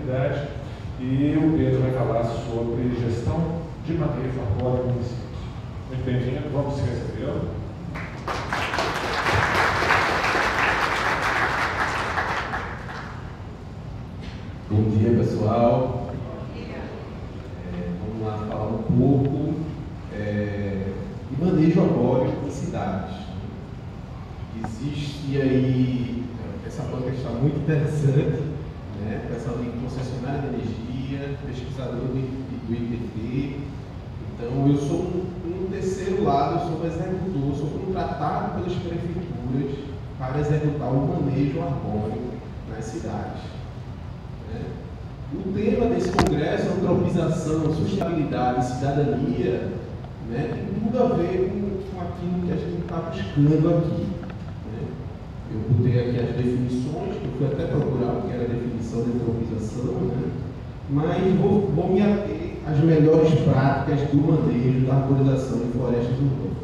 sustentabilidade, e o Pedro vai falar sobre gestão de manejo arbóreo no município. Muito bem-vindo, vamos recebê-lo. Bom dia, pessoal. Vamos lá falar um pouco de manejo arbóreo em cidades. Existe aí, essa banca está muito interessante, né? Pessoal de concessionária de energia, pesquisador do IPT. Então, eu sou um terceiro lado, eu sou um executor, sou contratado pelas prefeituras para executar o manejo arbóreo nas cidades. O tema desse congresso, antropização, sustentabilidade e cidadania, né, tem tudo a ver com aquilo que a gente está buscando aqui. Né? Eu botei aqui as definições, que eu fui até procurar o que era a definição de antropização, né? Mas vou me ater às melhores práticas do manejo da arborização de florestas urbanas.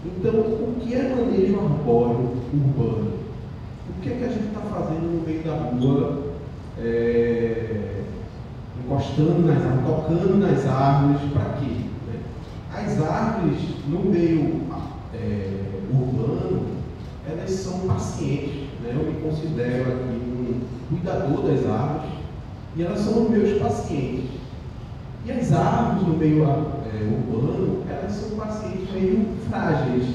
Então, o que é manejo arbóreo urbano? O que é que a gente está fazendo no meio da rua? Encostando nas árvores, tocando nas árvores, para quê? Né? As árvores no meio urbano, elas são pacientes, né? Eu me considero aqui um cuidador das árvores e elas são os meus pacientes. E as árvores no meio urbano, elas são pacientes meio frágeis,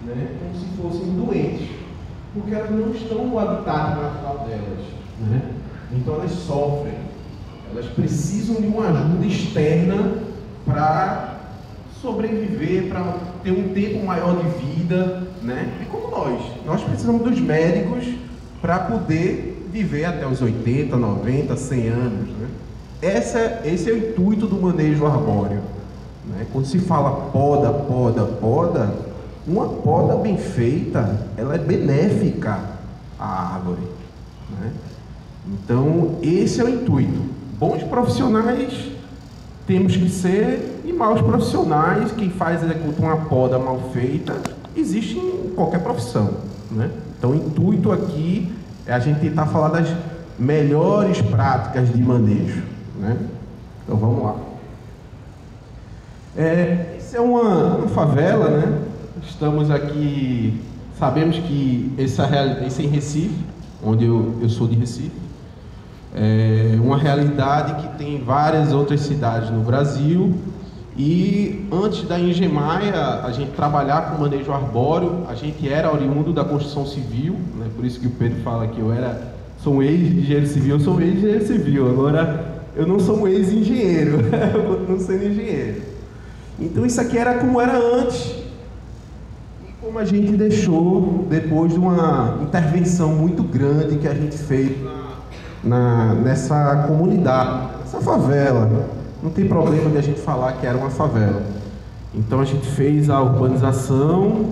né? Como se fossem doentes, porque elas não estão no habitat natural delas, né? Então elas sofrem, elas precisam de uma ajuda externa para sobreviver, para ter um tempo maior de vida, né? E como nós precisamos dos médicos para poder viver até os 80, 90, 100 anos, né? Esse é o intuito do manejo arbóreo, né? Quando se fala poda, uma poda bem feita, ela é benéfica à árvore, né? Então, esse é o intuito. Bons profissionais temos que ser, e maus profissionais, quem executa uma poda mal feita, existe em qualquer profissão, né? Então, o intuito aqui é a gente tentar falar das melhores práticas de manejo, né? Então, vamos lá. Essa é uma favela, né? Estamos aqui, sabemos que esse é em Recife, onde eu sou de Recife. É uma realidade que tem várias outras cidades no Brasil, e antes da Ingemaia a gente trabalhar com manejo arbóreo, a gente era oriundo da construção civil, né? Por isso que o Pedro fala que sou um ex-engenheiro civil, eu sou um ex-engenheiro civil, agora eu não sou um ex-engenheiro, eu continuo sendo engenheiro. Então isso aqui era como era antes, e como a gente deixou depois de uma intervenção muito grande que a gente fez nessa comunidade, nessa favela. Não tem problema de a gente falar que era uma favela. Então a gente fez a urbanização,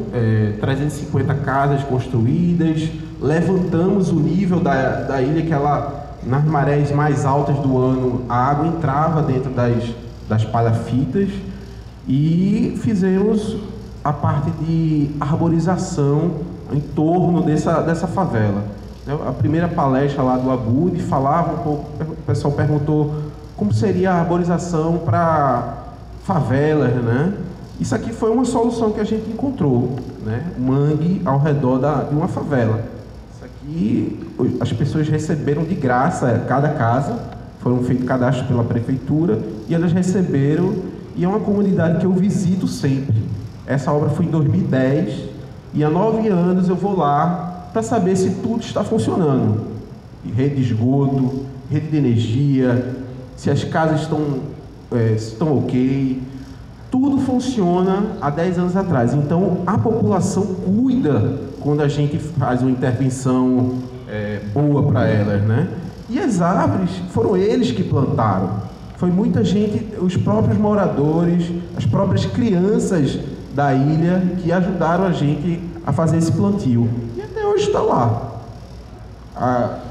350 casas construídas, levantamos o nível da ilha, que nas marés mais altas do ano a água entrava dentro das palafitas, e fizemos a parte de arborização em torno dessa favela. A primeira palestra lá do Abud falava um pouco, o pessoal perguntou como seria a arborização para favelas, né? Isso aqui foi uma solução que a gente encontrou, né? Mangue ao redor de uma favela. Isso aqui as pessoas receberam de graça, cada casa, foram feitos cadastros pela prefeitura, e elas receberam, e é uma comunidade que eu visito sempre. Essa obra foi em 2010, e há 9 anos eu vou lá para saber se tudo está funcionando. Rede de esgoto, rede de energia, se as casas estão ok. Tudo funciona há 10 anos atrás. Então, a população cuida quando a gente faz uma intervenção boa para elas, né? E as árvores foram eles que plantaram. Foi muita gente, os próprios moradores, as próprias crianças da ilha que ajudaram a gente a fazer esse plantio. E até hoje está lá.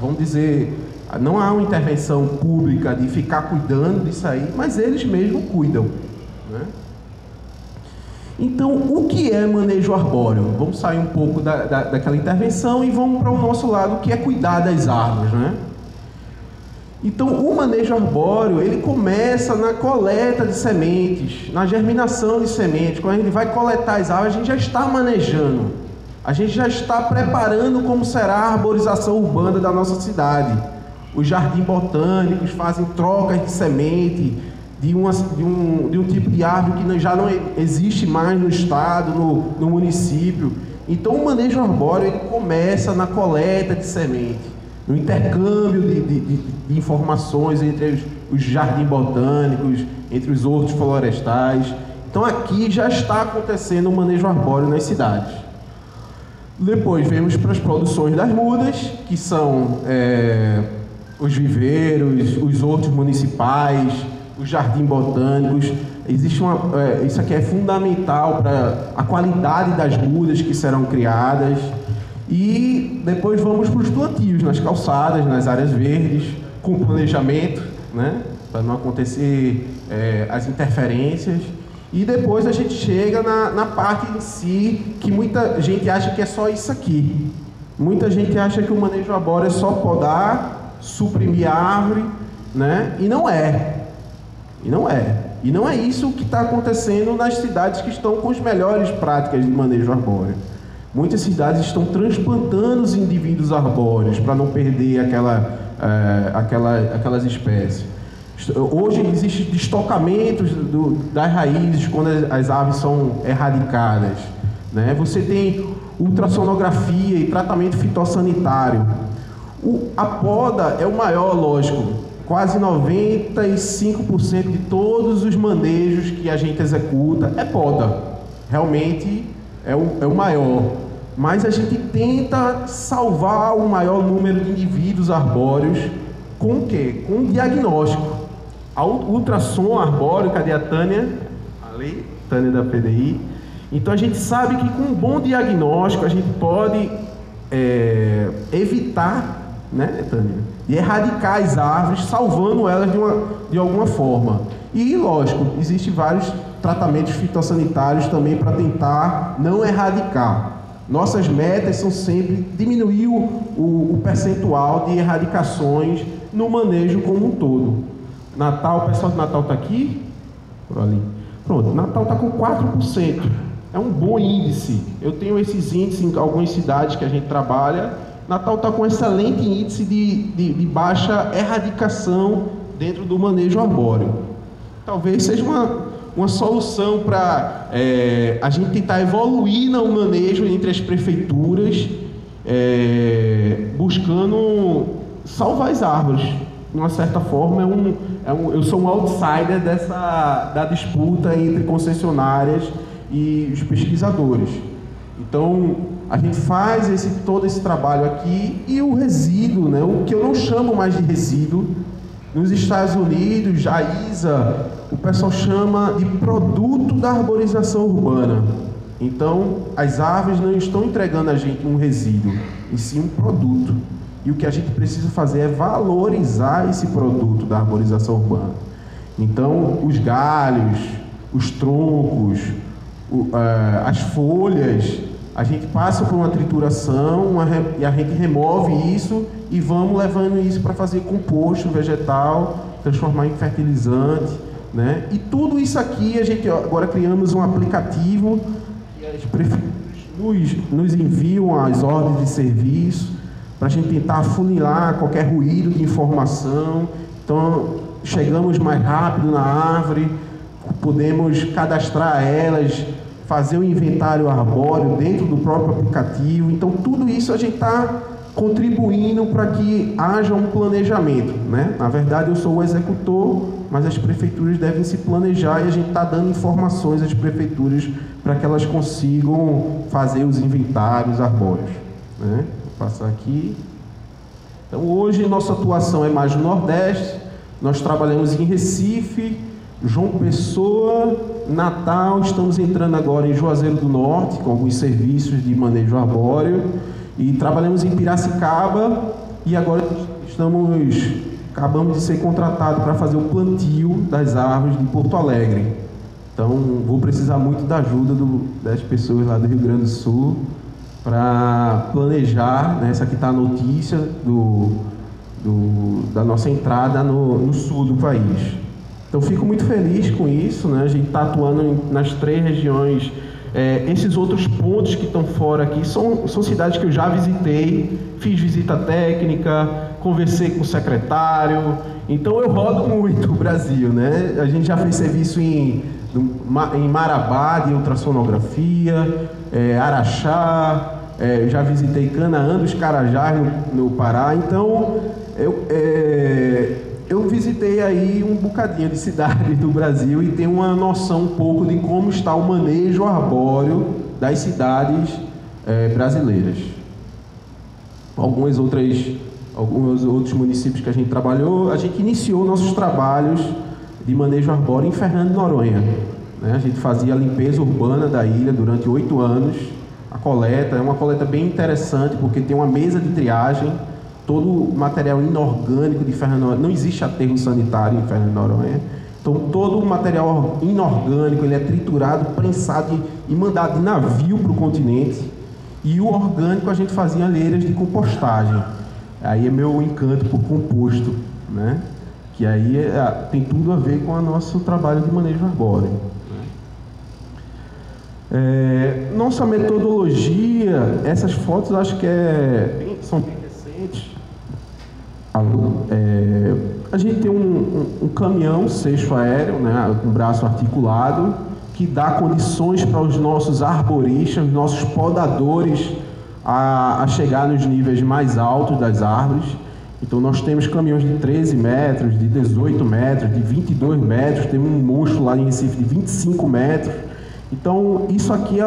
Vamos dizer, não há uma intervenção pública de ficar cuidando disso aí, mas eles mesmos cuidam, né? Então, o que é manejo arbóreo? Vamos sair um pouco daquela intervenção e vamos para o nosso lado, que é cuidar das árvores, né? Então, o manejo arbóreo, ele começa na coleta de sementes, na germinação de sementes. Quando a gente vai coletar as árvores, a gente já está manejando. A gente já está preparando como será a arborização urbana da nossa cidade. Os jardins botânicos fazem trocas de semente de um tipo de árvore que já não existe mais no estado, no município. Então, o manejo arbóreo, ele começa na coleta de semente, no intercâmbio de informações entre os jardins botânicos, entre os hortos florestais. Então aqui já está acontecendo o manejo arbóreo nas cidades. Depois vemos para as produções das mudas, que são os viveiros, os hortos municipais, os jardins botânicos. Existe isso aqui é fundamental para a qualidade das mudas que serão criadas. E depois vamos para os plantios, nas calçadas, nas áreas verdes, com planejamento, né, para não acontecer as interferências. E depois a gente chega na parte em si, que muita gente acha que é só isso aqui. Muita gente acha que o manejo arbóreo é só podar, suprimir a árvore, né, e não é. E não é. E não é isso que está acontecendo nas cidades que estão com as melhores práticas de manejo arbóreo. Muitas cidades estão transplantando os indivíduos arbóreos para não perder aquelas espécies. Hoje existem destocamentos das raízes quando as aves são erradicadas, né? Você tem ultrassonografia e tratamento fitossanitário. A poda é o maior, lógico. Quase 95% de todos os manejos que a gente executa é poda. Realmente é o maior. Mas a gente tenta salvar o maior número de indivíduos arbóreos com o quê? Com diagnóstico. A ultrassom arbóreo, cadê a Tânia? Ali, Tânia da PDI. Então a gente sabe que com um bom diagnóstico a gente pode evitar, né, Tânia, de erradicar as árvores, salvando elas de alguma forma. E, lógico, existem vários tratamentos fitossanitários também para tentar não erradicar. Nossas metas são sempre diminuir o percentual de erradicações no manejo como um todo. Natal, o pessoal de Natal está aqui? Por ali. Pronto, Natal está com 4%. É um bom índice. Eu tenho esses índices em algumas cidades que a gente trabalha. Natal está com um excelente índice de baixa erradicação dentro do manejo arbóreo. Talvez seja uma solução para a gente tentar evoluir no manejo entre as prefeituras, buscando salvar as árvores. De uma certa forma, eu sou um outsider da disputa entre concessionárias e os pesquisadores. Então, a gente faz todo esse trabalho aqui e o resíduo, né, o que eu não chamo mais de resíduo, nos Estados Unidos, a ISA, o pessoal chama de produto da arborização urbana. Então, as árvores não estão entregando a gente um resíduo, e sim um produto. E o que a gente precisa fazer é valorizar esse produto da arborização urbana. Então, os galhos, os troncos, as folhas, a gente passa por uma trituração e a gente remove isso e vamos levando isso para fazer composto vegetal, transformar em fertilizante, né? E tudo isso aqui, a gente agora criamos um aplicativo que as prefeituras nos enviam as ordens de serviço para a gente tentar afunilar qualquer ruído de informação. Então, chegamos mais rápido na árvore, podemos cadastrar elas, fazer o inventário arbóreo dentro do próprio aplicativo. Então, tudo isso a gente está contribuindo para que haja um planejamento, né? Na verdade, eu sou o executor, mas as prefeituras devem se planejar e a gente está dando informações às prefeituras para que elas consigam fazer os inventários arbóreos, né? Vou passar aqui. Então, hoje, nossa atuação é mais no Nordeste. Nós trabalhamos em Recife, João Pessoa, Natal, estamos entrando agora em Juazeiro do Norte, com alguns serviços de manejo arbóreo, e trabalhamos em Piracicaba, e agora acabamos de ser contratados para fazer o plantio das árvores de Porto Alegre. Então, vou precisar muito da ajuda das pessoas lá do Rio Grande do Sul para planejar, né? Essa aqui está a notícia da nossa entrada no sul do país. Então, fico muito feliz com isso, né? A gente está atuando nas 3 regiões. Esses outros pontos que estão fora aqui são cidades que eu já visitei, fiz visita técnica, conversei com o secretário. Então, eu rodo muito o Brasil, né? A gente já fez serviço em Marabá, de ultrassonografia, Araxá, já visitei Canaã dos Carajás, no Pará. Então, eu visitei aí um bocadinho de cidades do Brasil e tenho uma noção um pouco de como está o manejo arbóreo das cidades brasileiras. Alguns outros municípios que a gente trabalhou, a gente iniciou nossos trabalhos de manejo arbóreo em Fernando de Noronha, né? A gente fazia a limpeza urbana da ilha durante 8 anos. A coleta é uma coleta bem interessante, porque tem uma mesa de triagem. Todo o material inorgânico de Fernando de Noronha, não existe aterro sanitário em Fernando de Noronha, então todo o material inorgânico ele é triturado, prensado e mandado de navio para o continente, e o orgânico a gente fazia em alheiras de compostagem. Aí é meu encanto por composto, né? Que aí tem tudo a ver com o nosso trabalho de manejo arbóreo. Nossa metodologia, essas fotos eu acho que são bem recentes. A gente tem um caminhão seixo aéreo, né, com braço articulado, que dá condições para os nossos arboristas, os nossos podadores a chegar nos níveis mais altos das árvores. Então nós temos caminhões de 13 metros, de 18 metros, de 22 metros, temos um monstro lá em Recife de 25 metros. Então isso aqui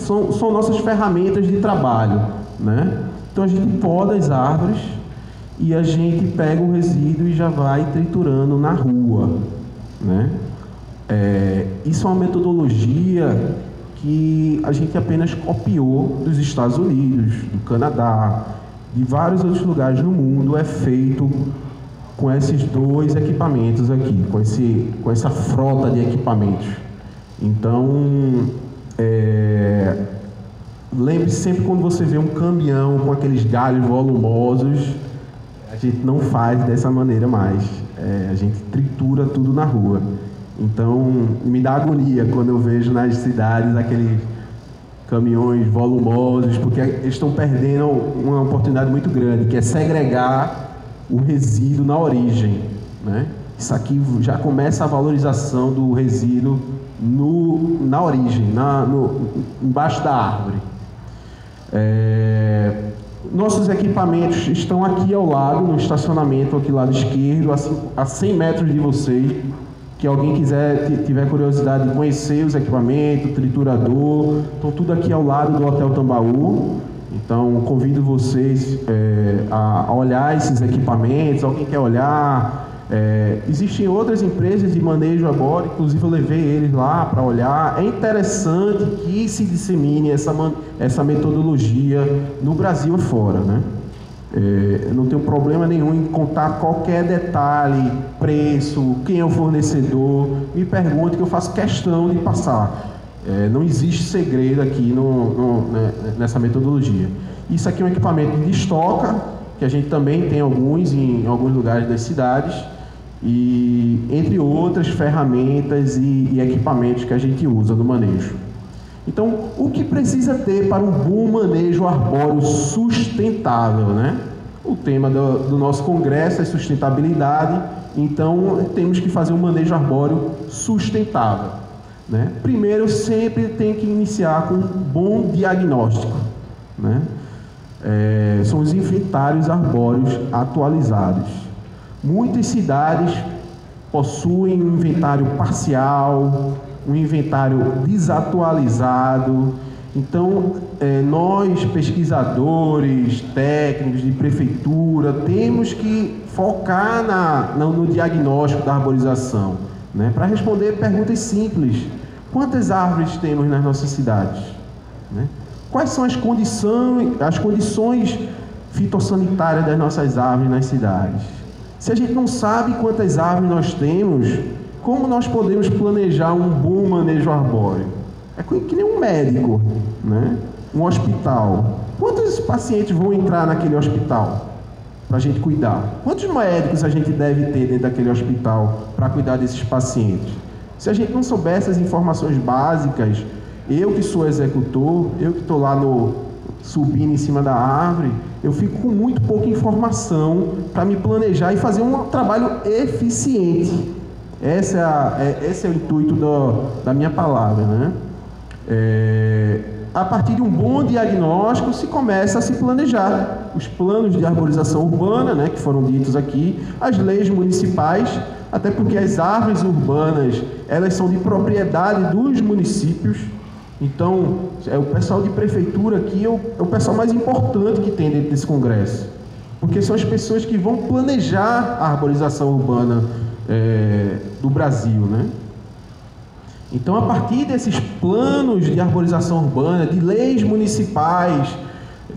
são nossas ferramentas de trabalho, né? Então a gente poda as árvores e a gente pega o resíduo e já vai triturando na rua, né? Isso é uma metodologia que a gente apenas copiou dos Estados Unidos, do Canadá, de vários outros lugares no mundo. É feito com esses 2 equipamentos aqui, com essa frota de equipamentos. Então, lembre-se sempre, quando você vê um caminhão com aqueles galhos volumosos, a gente não faz dessa maneira mais. A gente tritura tudo na rua. Então, me dá agonia quando eu vejo nas cidades aqueles caminhões volumosos, porque eles estão perdendo uma oportunidade muito grande, que é segregar o resíduo na origem, né? Isso aqui já começa a valorização do resíduo na origem, embaixo da árvore. Nossos equipamentos estão aqui ao lado, no estacionamento aqui do lado esquerdo, a 100 metros de vocês. Que alguém tiver curiosidade de conhecer os equipamentos, triturador, estão tudo aqui ao lado do Hotel Tambaú. Então, convido vocês a olhar esses equipamentos. Alguém quer olhar? Existem outras empresas de manejo arbóreo, inclusive eu levei eles lá para olhar. É interessante que se dissemine essa metodologia no Brasil afora, né? Eu não tenho problema nenhum em contar qualquer detalhe, preço, quem é o fornecedor. Me pergunte que eu faço questão de passar. Não existe segredo aqui nessa metodologia. Isso aqui é um equipamento de estoca, que a gente também tem alguns em alguns lugares das cidades, e entre outras ferramentas e equipamentos que a gente usa no manejo. Então, o que precisa ter para um bom manejo arbóreo sustentável, né? O tema do nosso congresso é sustentabilidade, então temos que fazer um manejo arbóreo sustentável, né? Primeiro, sempre tem que iniciar com um bom diagnóstico, né? São os inventários arbóreos atualizados. Muitas cidades possuem um inventário parcial, um inventário desatualizado. Então, nós, pesquisadores, técnicos de prefeitura, temos que focar no diagnóstico da arborização, né? Para responder perguntas simples. Quantas árvores temos nas nossas cidades, né? Quais são as condições fitossanitárias das nossas árvores nas cidades? Se a gente não sabe quantas árvores nós temos, como nós podemos planejar um bom manejo arbóreo? É que nem um médico, né? Um hospital. Quantos pacientes vão entrar naquele hospital? para a gente cuidar? Quantos médicos a gente deve ter dentro daquele hospital para cuidar desses pacientes? Se a gente não souber essas informações básicas, eu que sou executor, eu que estou lá subindo em cima da árvore, eu fico com muito pouca informação para me planejar e fazer um trabalho eficiente. Esse é o intuito da minha palavra, né? A partir de um bom diagnóstico se começa a se planejar os planos de arborização urbana, né, que foram ditos aqui, as leis municipais, até porque as árvores urbanas elas são de propriedade dos municípios. Então, o pessoal de prefeitura aqui é o pessoal mais importante que tem dentro desse congresso, porque são as pessoas que vão planejar a arborização urbana do Brasil, né? Então, a partir desses planos de arborização urbana, de leis municipais,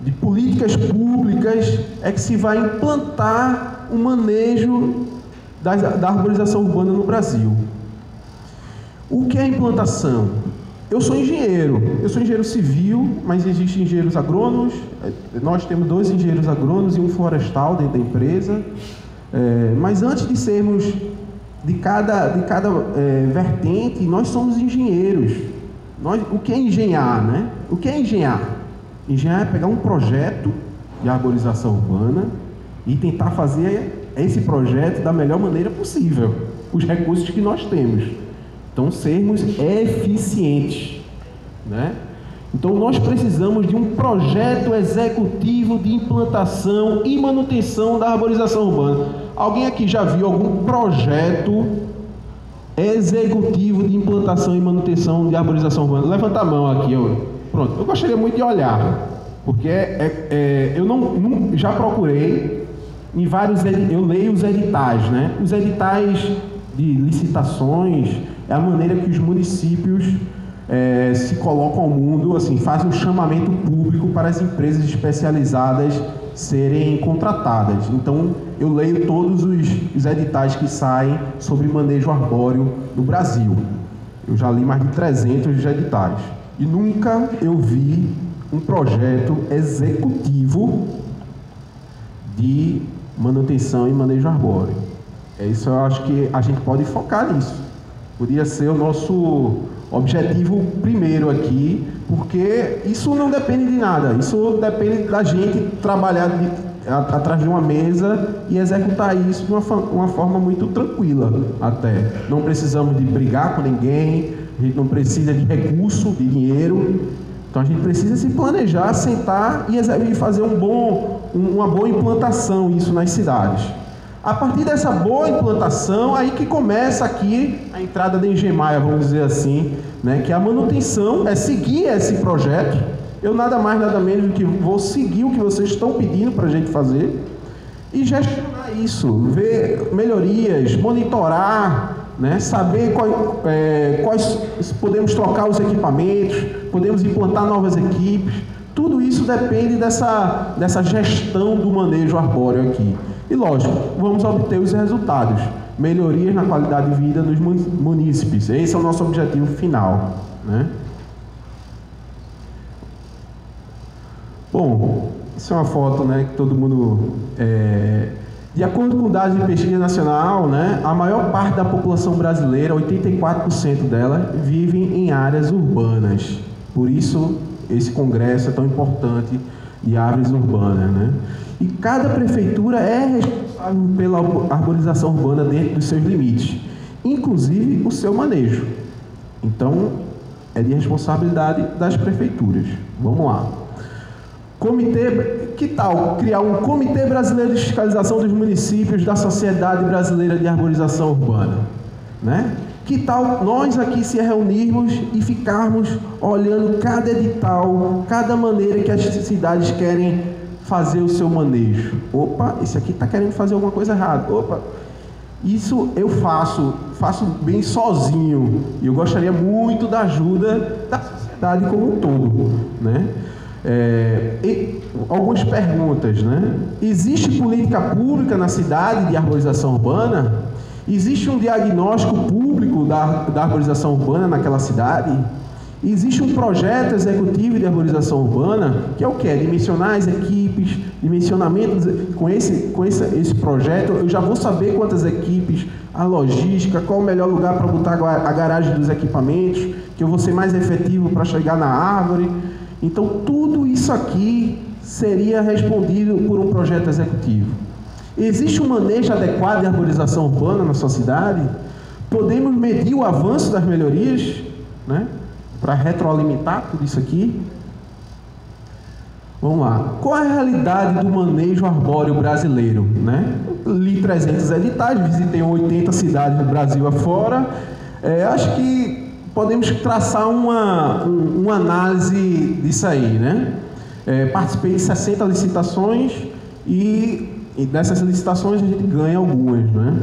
de políticas públicas, é que se vai implantar o manejo da arborização urbana no Brasil. O que é implantação? Eu sou engenheiro civil, mas existem engenheiros agrônomos. Nós temos 2 engenheiros agrônomos e um florestal dentro da empresa. Mas antes de sermos de cada vertente, nós somos engenheiros. O que é engenhar, né? O que é engenhar? Engenhar é pegar um projeto de arborização urbana e tentar fazer esse projeto da melhor maneira possível, os recursos que nós temos. Então, sermos eficientes, né? Então, nós precisamos de um projeto executivo de implantação e manutenção da arborização urbana. Alguém aqui já viu algum projeto executivo de implantação e manutenção de arborização urbana? Levanta a mão aqui. Pronto, eu gostaria muito de olhar, porque eu já procurei em vários, eu leio os editais, né? Os editais de licitações é a maneira que os municípios se colocam ao mundo, assim, fazem um chamamento público para as empresas especializadas serem contratadas. Então, eu leio todos os editais que saem sobre manejo arbóreo no Brasil. Eu já li mais de 300 editais. E nunca eu vi um projeto executivo de manutenção e manejo arbóreo. Isso eu acho que a gente pode focar nisso. Poderia ser o nosso objetivo primeiro aqui, porque isso não depende de nada. Isso depende da gente trabalhar atrás de uma mesa e executar isso de uma forma muito tranquila até. Não precisamos de brigar com ninguém, a gente não precisa de recurso, de dinheiro. Então a gente precisa se planejar, sentar e fazer uma boa implantação isso nas cidades. A partir dessa boa implantação, aí que começa aqui a entrada da Engemaia, vamos dizer assim, né? Que a manutenção é seguir esse projeto. Eu nada mais, nada menos do que vou seguir o que vocês estão pedindo para a gente fazer e gestionar isso, ver melhorias, monitorar, né? Saber quais podemos trocar os equipamentos, podemos implantar novas equipes. Tudo isso depende dessa gestão do manejo arbóreo aqui. E lógico, vamos obter os resultados, melhorias na qualidade de vida dos munícipes. Esse é o nosso objetivo final, né? Bom, isso é uma foto, né, que todo mundo... De acordo com dados de pesquisa nacional, né, a maior parte da população brasileira, 84% dela, vive em áreas urbanas. Por isso, esse congresso é tão importante de árvores urbanas, né? E cada prefeitura é responsável pela arborização urbana dentro dos seus limites, inclusive o seu manejo. Então, é de responsabilidade das prefeituras. Vamos lá. Que tal criar um Comitê Brasileiro de Fiscalização dos Municípios da Sociedade Brasileira de Arborização Urbana, né? Que tal nós aqui se reunirmos e ficarmos olhando cada edital, cada maneira que as cidades querem fazer o seu manejo? Opa, esse aqui está querendo fazer alguma coisa errada. Opa, isso eu faço bem sozinho. E eu gostaria muito da ajuda da sociedade como um todo, né? E algumas perguntas, né? Existe política pública na cidade de arborização urbana? Existe um diagnóstico público da arborização urbana naquela cidade? Existe um projeto executivo de arborização urbana, que é o quê? Dimensionar as equipes, dimensionamento. Com esse projeto, eu já vou saber quantas equipes, a logística, qual o melhor lugar para botar a garagem dos equipamentos, que eu vou ser mais efetivo para chegar na árvore. Então, tudo isso aqui seria respondido por um projeto executivo. Existe um manejo adequado de arborização urbana na sua cidade? Podemos medir o avanço das melhorias, né? Para retroalimentar tudo isso aqui. Vamos lá. Qual é a realidade do manejo arbóreo brasileiro, né? Li 300 editais, visitei 80 cidades do Brasil afora. Acho que podemos traçar uma análise disso aí, né? Participei de 60 licitações e dessas licitações a gente ganha algumas, né?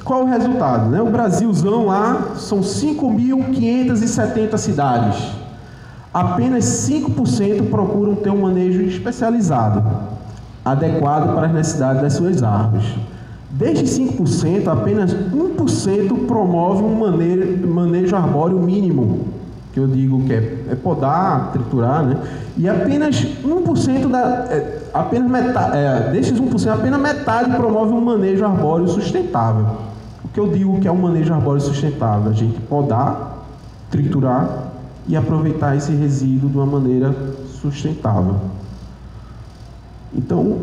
Qual o resultado, né? O Brasilzão lá são 5.570 cidades. Apenas 5% procuram ter um manejo especializado, adequado para as necessidades das suas árvores. Destes 5%, apenas 1% promove um manejo arbóreo mínimo, que eu digo que é podar, triturar, né? E apenas 1% destes 1%, apenas metade promove um manejo arbóreo sustentável. O que eu digo que é um manejo arbóreo sustentável? A gente podar, triturar e aproveitar esse resíduo de uma maneira sustentável. Então,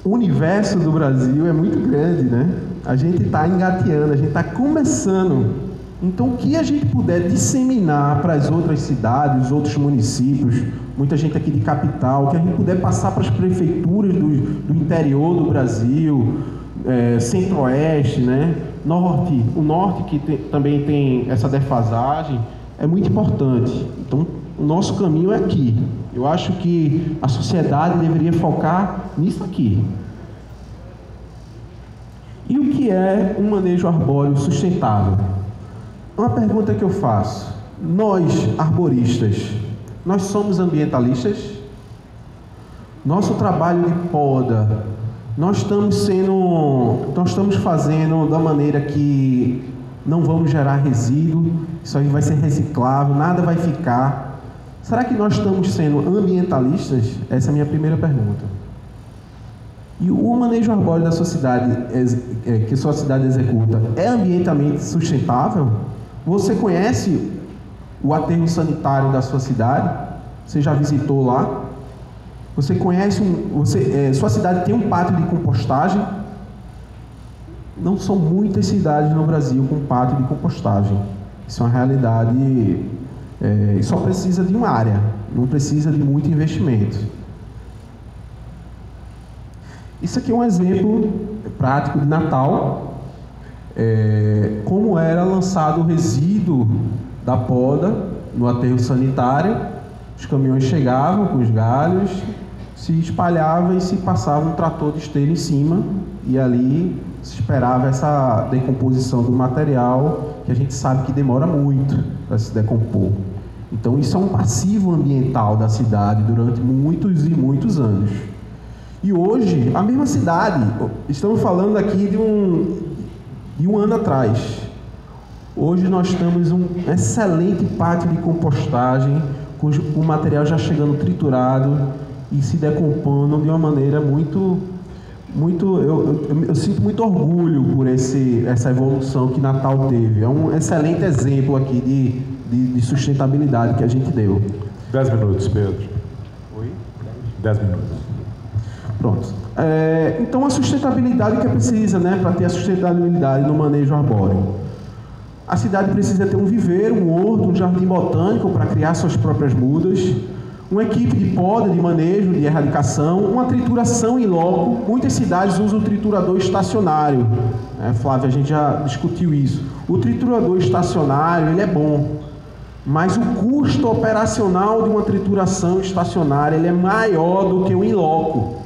o universo do Brasil é muito grande, né? A gente está engateando, a gente está começando. Então, o que a gente puder disseminar para as outras cidades, os outros municípios, muita gente aqui de capital, que a gente puder passar para as prefeituras do interior do Brasil, centro-oeste, né? Norte, o norte que também tem essa defasagem, é muito importante. Então, o nosso caminho é aqui. Eu acho que a sociedade deveria focar nisso aqui. E o que é um manejo arbóreo sustentável? Uma pergunta que eu faço. Nós, arboristas, nós somos ambientalistas? Nosso trabalho de poda, nós estamos fazendo da maneira que não vamos gerar resíduo, isso aí vai ser reciclável, nada vai ficar. Será que nós estamos sendo ambientalistas? Essa é a minha primeira pergunta. E o manejo arbóreo da sua cidade, que sua cidade executa, é ambientalmente sustentável? Você conhece o aterro sanitário da sua cidade? Você já visitou lá? Você conhece, sua cidade tem um pátio de compostagem? Não são muitas cidades no Brasil com pátio de compostagem. Isso é uma realidade, só precisa de uma área, não precisa de muito investimento. Isso aqui é um exemplo prático de Natal, como era lançado o resíduo da poda no aterro sanitário. Os caminhões chegavam com os galhos, se espalhava e se passava um trator de esteira em cima, e ali se esperava essa decomposição do material, que a gente sabe que demora muito para se decompor. Então isso é um passivo ambiental da cidade durante muitos e muitos anos. E hoje, a mesma cidade, estamos falando aqui de um ano atrás. Hoje nós temos um excelente pátio de compostagem, com o material já chegando triturado e se decompondo de uma maneira muito eu sinto muito orgulho por essa evolução que Natal teve. É um excelente exemplo aqui de sustentabilidade que a gente deu. 10 minutos, Pedro. Oi? 10 minutos. Pronto. Então, a sustentabilidade que é precisa, né, para ter a sustentabilidade no manejo arbóreo. A cidade precisa ter um viveiro, um horto, um jardim botânico para criar suas próprias mudas, uma equipe de poda, de manejo, de erradicação, uma trituração em loco. Muitas cidades usam o triturador estacionário. Flávia, a gente já discutiu isso. O triturador estacionário, ele é bom, mas o custo operacional de uma trituração estacionária ele é maior do que o in loco.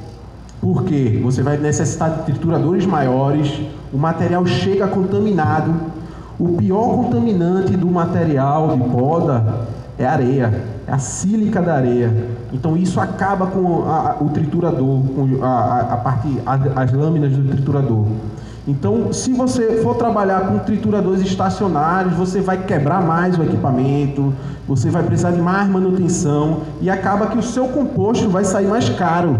Por quê? Você vai necessitar de trituradores maiores, o material chega contaminado. O pior contaminante do material de poda é a areia, é a sílica da areia. Então isso acaba com o triturador, com as lâminas do triturador. Então, se você for trabalhar com trituradores estacionários, você vai quebrar mais o equipamento, você vai precisar de mais manutenção e acaba que o seu composto vai sair mais caro.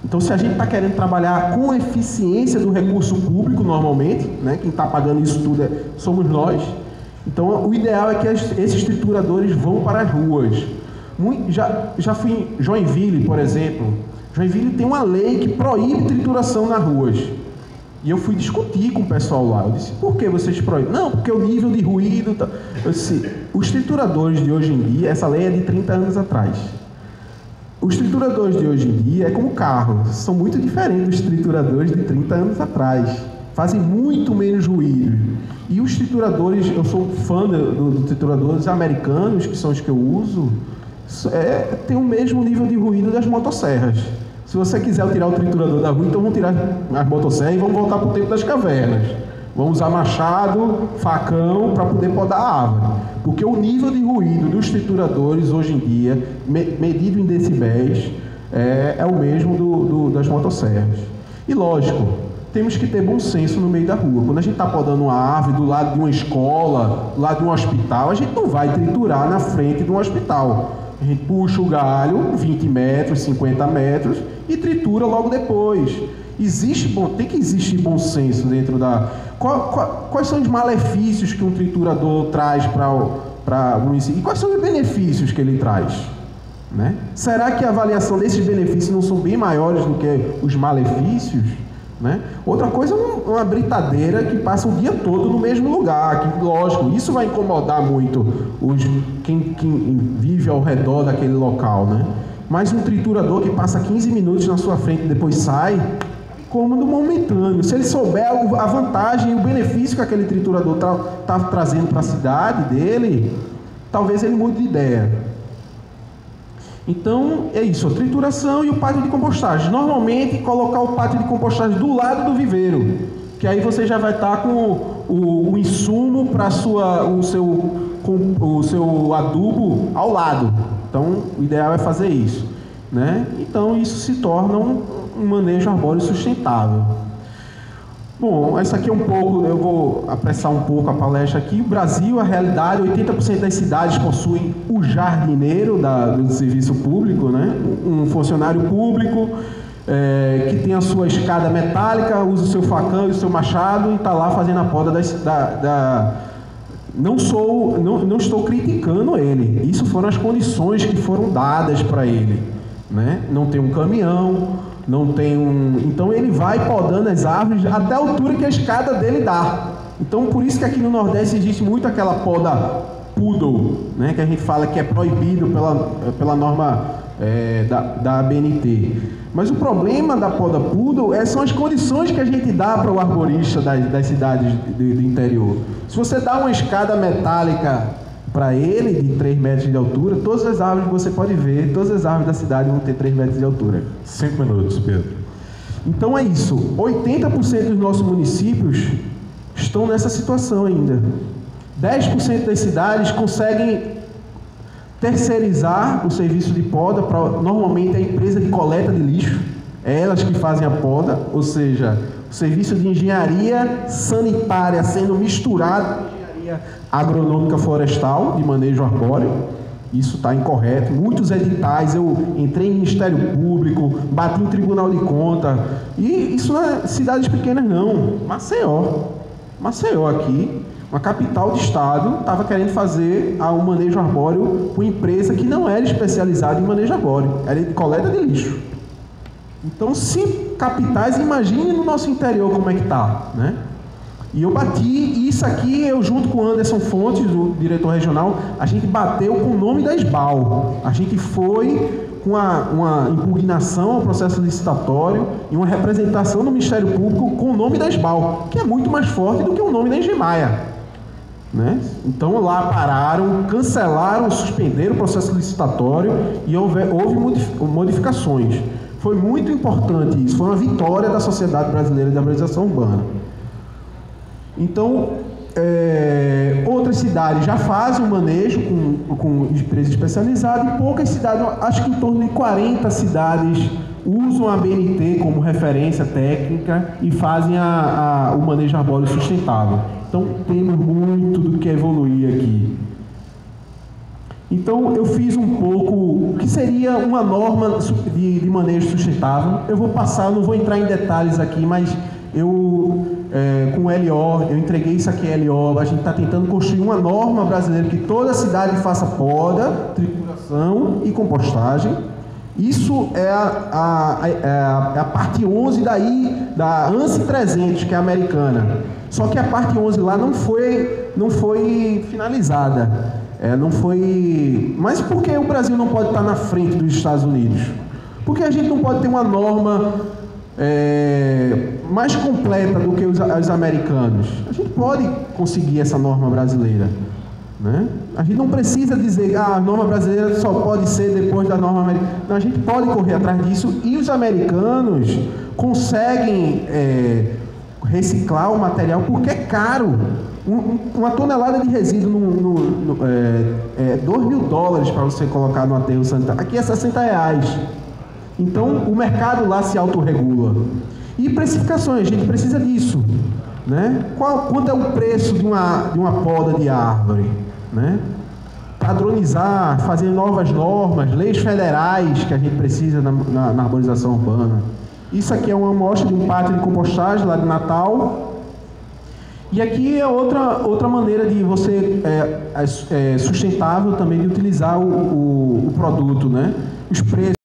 Então, se a gente está querendo trabalhar com a eficiência do recurso público, normalmente, né, quem está pagando isso tudo somos nós. Então, o ideal é que esses trituradores vão para as ruas. Já fui em Joinville, por exemplo. Joinville tem uma lei que proíbe trituração nas ruas. E eu fui discutir com o pessoal lá. Eu disse, por que vocês proíbem? Não, porque o nível de ruído... Tá... Eu disse, os trituradores de hoje em dia, essa lei é de 30 anos atrás. Os trituradores de hoje em dia é como carro, são muito diferentes dos trituradores de 30 anos atrás. Fazem muito menos ruído. E os trituradores, eu sou fã dos trituradores americanos, que são os que eu uso, tem o mesmo nível de ruído das motosserras. Se você quiser tirar o triturador da rua, então vamos tirar as motosserras e vamos voltar para o tempo das cavernas. Vamos usar machado, facão, para poder podar a árvore. Porque o nível de ruído dos trituradores, hoje em dia, medido em decibéis, é o mesmo das motosserras. E lógico, temos que ter bom senso no meio da rua. Quando a gente está podando uma árvore do lado de uma escola, do lado de um hospital, a gente não vai triturar na frente de um hospital. A gente puxa o galho, 20 metros, 50 metros, e tritura logo depois. Tem que existir bom senso dentro da... Quais são os malefícios que um triturador traz para o município? E quais são os benefícios que ele traz? Né? Será que a avaliação desses benefícios não são bem maiores do que os malefícios? Né? Outra coisa é uma britadeira que passa o dia todo no mesmo lugar, que, lógico, isso vai incomodar muito quem vive ao redor daquele local, né? Mas um triturador que passa 15 minutos na sua frente e depois sai, cômodo momentâneo. Se ele souber a vantagem e o benefício que aquele triturador está trazendo para a cidade dele, talvez ele mude de ideia. Então, é isso, a trituração e o pátio de compostagem. Normalmente, colocar o pátio de compostagem do lado do viveiro, que aí você já vai estar com o insumo para o seu adubo ao lado. Então, o ideal é fazer isso, né? Então, isso se torna um manejo arbóreo sustentável. Bom, isso aqui é um pouco, eu vou apressar um pouco a palestra aqui. O Brasil, a realidade, 80% das cidades possuem o jardineiro do serviço público, né? Um funcionário público que tem a sua escada metálica, usa o seu facão e o seu machado e está lá fazendo a poda Não estou criticando ele. Isso foram as condições que foram dadas para ele, né? Não tem um caminhão, não tem então ele vai podando as árvores até a altura que a escada dele dá. Então por isso que aqui no Nordeste existe muito aquela poda poodle, né? Que a gente fala que é proibido pela norma da ABNT. Mas o problema da poda poodle são as condições que a gente dá para o arborista das cidades do interior. Se você dá uma escada metálica para ele, de 3 metros de altura, todas as árvores que você pode ver, todas as árvores da cidade vão ter 3 metros de altura. 5 minutos, Pedro. Então é isso. 80% dos nossos municípios estão nessa situação ainda. 10% das cidades conseguem terceirizar o serviço de poda para, normalmente, a empresa de coleta de lixo. É elas que fazem a poda, ou seja, o serviço de engenharia sanitária sendo misturado com engenharia agronômica florestal, de manejo arbóreo. Isso está incorreto. Muitos editais, eu entrei em Ministério Público, bati em Tribunal de Contas, e isso não é cidades pequenas não. Maceió aqui, uma capital de estado, estava querendo fazer um manejo arbóreo com empresa que não era especializada em manejo arbóreo, era de coleta de lixo. Então, se capitais, imagine no nosso interior como é que está, né? E eu bati, e isso aqui, eu junto com o Anderson Fontes, o diretor regional, a gente bateu com o nome da SBAL. A gente foi com uma impugnação ao processo licitatório e uma representação no Ministério Público com o nome da SBAL, que é muito mais forte do que o nome da Engemaia, né? Então lá pararam, cancelaram, suspenderam o processo licitatório e houve modificações. Foi muito importante isso, foi uma vitória da Sociedade Brasileira de Arborização Urbana. Então, outras cidades já fazem o manejo com empresa especializada e poucas cidades, acho que em torno de 40 cidades usam a BNT como referência técnica e fazem o manejo arbóreo sustentável. Então, temos muito do que evoluir aqui. Então, eu fiz um pouco o que seria uma norma de manejo sustentável. Eu vou passar, não vou entrar em detalhes aqui, mas com o LO, eu entreguei isso aqui LO, a gente está tentando construir uma norma brasileira que toda cidade faça poda, trituração e compostagem. Isso é a parte 11 da ANSI 300, que é americana. Só que a parte 11 lá não foi finalizada. Não foi... Mas por que o Brasil não pode estar na frente dos Estados Unidos? Porque a gente não pode ter uma norma mais completa do que os americanos. A gente pode conseguir essa norma brasileira, né? A gente não precisa dizer a norma brasileira só pode ser depois da norma americana. Não, a gente pode correr atrás disso, e os americanos conseguem reciclar o material porque é caro. Uma tonelada de resíduo $2.000 para você colocar no aterro sanitário. Aqui é R$60. Então, o mercado lá se autorregula. E precificações, a gente precisa disso, né? Quanto é o preço de uma poda de árvore, né? Padronizar, fazer novas normas, leis federais que a gente precisa na arborização urbana. Isso aqui é uma amostra de um pátio de compostagem lá de Natal. E aqui é outra maneira de você sustentável também de utilizar o produto, né? Os preços